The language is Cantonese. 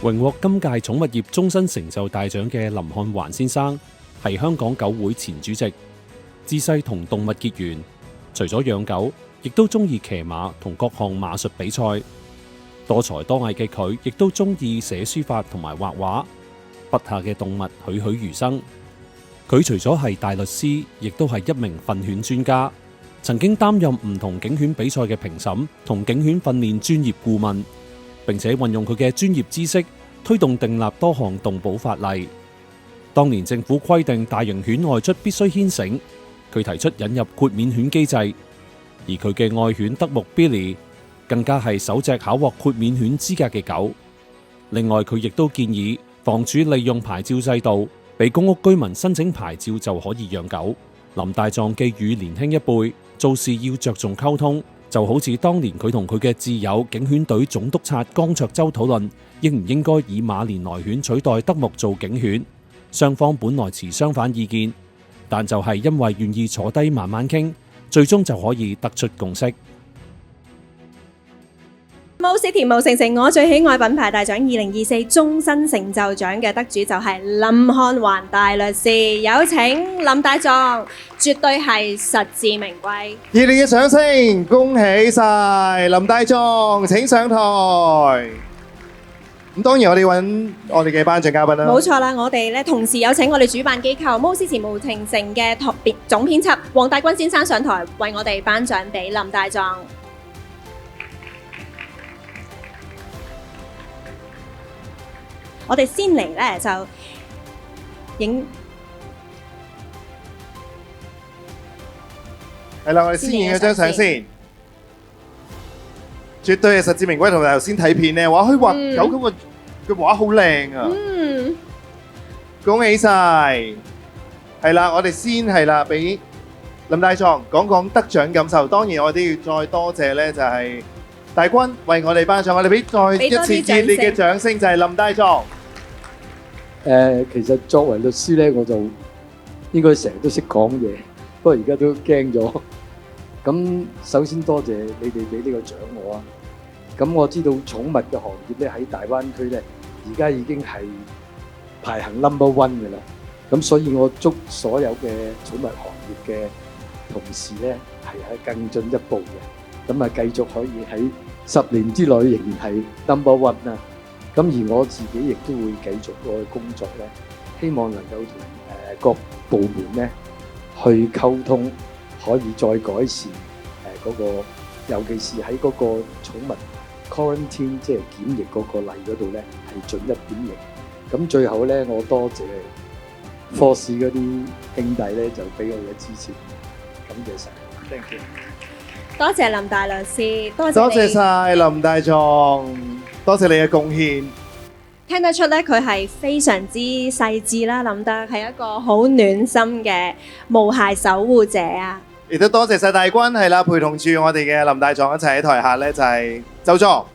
榮獲今屆寵物業終身成就大獎嘅林漢環先生係香港狗會前主席，自細同動物結緣，除咗養狗，亦都中意騎馬同各項馬術比賽。多才多藝嘅佢，亦都中意寫書法同埋畫畫，筆下嘅動物栩栩如生。佢除咗係大律師，亦都係一名訓犬專家，曾經擔任唔同警犬比賽嘅評審同警犬訓練專業顧問，並且運用佢嘅專業知識推動訂立多項動保法例。當年政府規定大型犬外出必須牽繩，佢提出引入豁免犬機制，而佢嘅愛犬德牧 Billy 更加係首隻考獲豁免犬資格嘅狗。另外，佢亦都建議房署利用牌照制度，俾公屋居民申請牌照就可以養狗。林大壯寄語年輕一輩做事要着重溝通，就好似當年佢同佢嘅摯友警犬隊總督察江卓洲討論應唔應該以馬連來犬取代德牧做警犬，雙方本來持相反意見，但就係因為願意坐低慢慢傾，最終就可以得出共識。Mo City 毛城城我最喜愛品牌大獎2024終身成就獎嘅得主就係林漢環大律師，有請林大壯，絕對係實至名歸。熱烈嘅掌聲，恭喜晒林大壯，請上台。咁當然我哋揾我哋嘅頒獎嘉賓啦。冇錯啦，我哋咧同時有請我哋主辦機構 Mo City 毛城城嘅總編輯黃大軍先生上台，為我哋頒獎俾林大壯。我哋先嚟咧就影，係啦，我哋先影咗張相先，絕對係實至名歸。同埋頭先睇片咧，話佢畫狗狗嘅畫好靚啊！恭喜晒！係啦，我哋先係啦，俾林大壯講講得獎感受。當然我哋要再多謝咧，就係大軍為我哋頒獎。我哋俾再一次熱烈嘅掌聲，就係林大壯。其實作為律師咧，我就應該成日都識講嘢，不過而家都驚咗。咁首先多謝你哋俾呢個獎我啊！咁我知道寵物嘅行業咧喺大灣區咧，而家已經係排行 number one 嘅啦。咁所以我祝所有嘅寵物行業嘅同事咧係更進一步嘅，咁啊繼續可以喺10年之內仍然係 number one 啊！咁而我自己亦都會繼續我嘅工作咧，希望能夠同各部門咧去溝通，可以再改善嗰個，尤其是喺嗰個寵物 quarantine 即係檢疫嗰個例嗰度咧，係盡一點力。咁最後咧，我多謝科士嗰啲兄弟咧，就俾我嘅支持，感謝晒。Thank you。多謝林大律師，多謝晒林大壯。多謝你嘅貢獻，聽得出咧佢係非常之細緻啦，諗得係一個好暖心嘅毛孩守護者啊！亦都多謝晒大軍係啦，陪同住我哋嘅林大壯一齊喺台下咧就係就座。